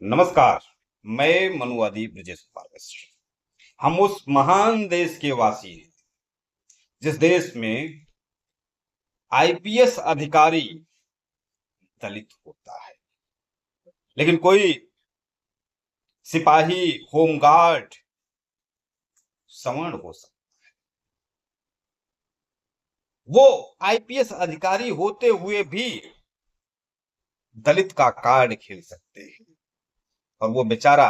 नमस्कार। मैं मनुवादी ब्रजेश उपाध्याय। हम उस महान देश के वासी हैं जिस देश में आईपीएस अधिकारी दलित होता है, लेकिन कोई सिपाही, होमगार्ड सवर्ण हो सकता है। वो आईपीएस अधिकारी होते हुए भी दलित का कार्ड खेल सकते हैं, और वो बेचारा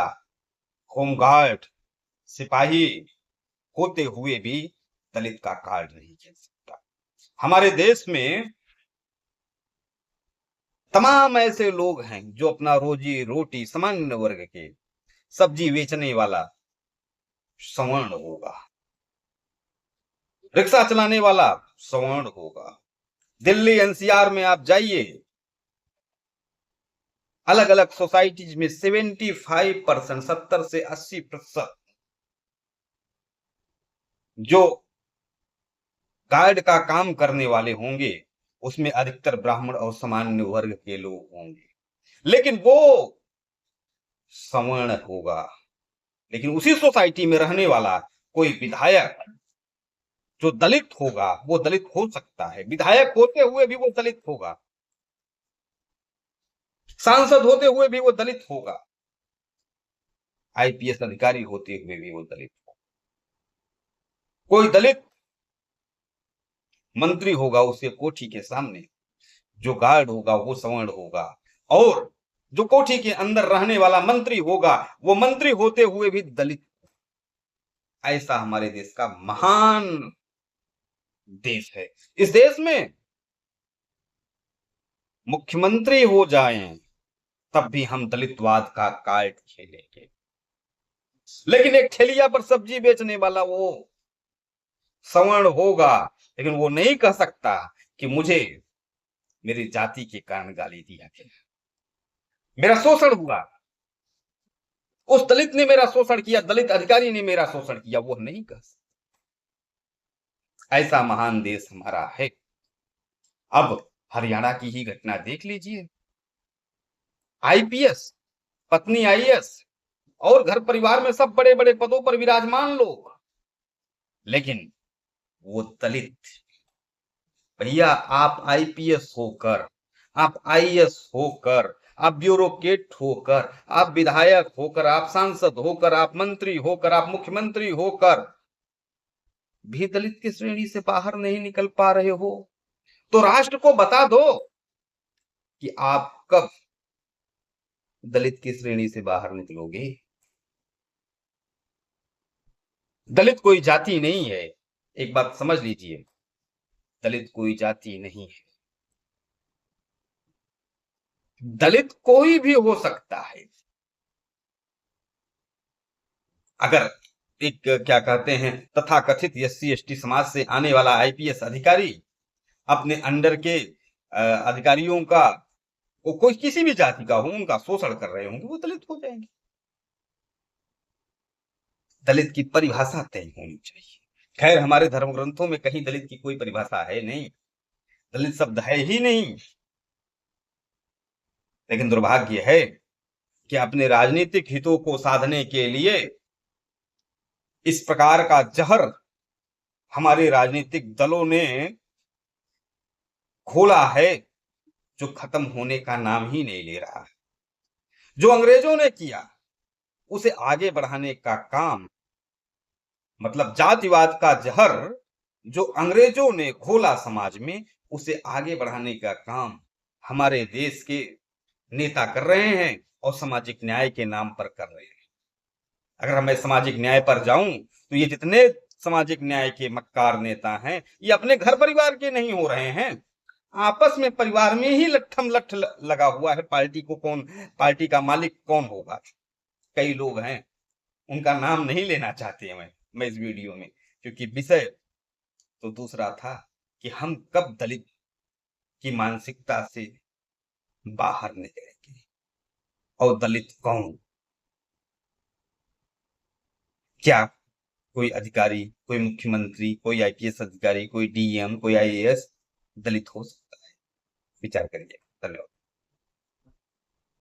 होमगार्ड सिपाही होते हुए भी दलित का कार्ड नहीं खेल सकता। हमारे देश में तमाम ऐसे लोग हैं जो अपना रोजी रोटी सामान्य वर्ग के, सब्जी बेचने वाला सवर्ण होगा, रिक्शा चलाने वाला सवर्ण होगा। दिल्ली एनसीआर में आप जाइए, अलग अलग सोसाइटीज में 75%, 70 से 80% जो गार्ड का काम करने वाले होंगे उसमें अधिकतर ब्राह्मण और सामान्य वर्ग के लोग होंगे, लेकिन वो सवर्ण होगा। लेकिन उसी सोसाइटी में रहने वाला कोई विधायक जो दलित होगा वो दलित हो सकता है, विधायक होते हुए भी वो दलित होगा, सांसद होते हुए भी वो दलित होगा, आईपीएस अधिकारी होते हुए भी वो दलित होगा। कोई दलित मंत्री होगा, उसके कोठी के सामने जो गार्ड होगा वो सवर्ण होगा, और जो कोठी के अंदर रहने वाला मंत्री होगा वो मंत्री होते हुए भी दलित। ऐसा हमारे देश का महान देश है। इस देश में मुख्यमंत्री हो जाएं तब भी हम दलितवाद का कार्ड खेलेंगे, लेकिन एक ठेलिया पर सब्जी बेचने वाला वो सवर्ण होगा, लेकिन वो नहीं कह सकता कि मुझे मेरी जाति के कारण गाली दिया गया, मेरा शोषण हुआ, उस दलित ने मेरा शोषण किया, दलित अधिकारी ने मेरा शोषण किया, वो नहीं कह सकता। ऐसा महान देश हमारा है। अब हरियाणा की ही घटना देख लीजिए। आईपीएस, पत्नी आईएएस और घर परिवार में सब बड़े बड़े पदों पर विराजमान लोग, लेकिन वो दलित। भैया, आप आईपीएस होकर, आप आईएएस होकर, आप ब्यूरोक्रेट होकर, आप विधायक होकर, आप सांसद होकर, आप मंत्री होकर, आप मुख्यमंत्री होकर भी दलित की श्रेणी से बाहर नहीं निकल पा रहे हो, तो राष्ट्र को बता दो कि आप कब दलित की श्रेणी से बाहर निकलोगे। दलित कोई जाति नहीं है, एक बात समझ लीजिए, दलित कोई जाति नहीं है। दलित कोई भी हो सकता है। अगर एक क्या कहते हैं तथाकथित एससी एसटी समाज से आने वाला आईपीएस अधिकारी अपने अंडर के अधिकारियों का, वो कोई किसी भी जाति का हो, उनका शोषण कर रहे होंगे, वो दलित हो जाएंगे। दलित की परिभाषा तय होनी चाहिए। खैर, हमारे धर्म ग्रंथों में कहीं दलित की कोई परिभाषा है नहीं, दलित शब्द है ही नहीं। लेकिन दुर्भाग्य है कि अपने राजनीतिक हितों को साधने के लिए इस प्रकार का जहर हमारे राजनीतिक दलों ने खोला है, जो खत्म होने का नाम ही नहीं ले रहा है। जो अंग्रेजों ने किया उसे आगे बढ़ाने का काम, मतलब जातिवाद का जहर जो अंग्रेजों ने घोला समाज में, उसे आगे बढ़ाने का काम हमारे देश के नेता कर रहे हैं और सामाजिक न्याय के नाम पर कर रहे हैं। अगर मैं सामाजिक न्याय पर जाऊं तो ये जितने सामाजिक न्याय के मक्कार नेता हैं, ये अपने घर परिवार के नहीं हो रहे हैं, आपस में परिवार में ही लट्ठम लट्ठ लगा हुआ है। पार्टी को कौन, पार्टी का मालिक कौन होगा? कई लोग हैं, उनका नाम नहीं लेना चाहते हैं मैं इस वीडियो में, क्योंकि विषय तो दूसरा था कि हम कब दलित की मानसिकता से बाहर निकलेंगे, और दलित कौन? क्या कोई अधिकारी, कोई मुख्यमंत्री, कोई आईपीएस अधिकारी, कोई डीएम, कोई आईएएस दलित हो सकता है? विचार करिए। धन्यवाद।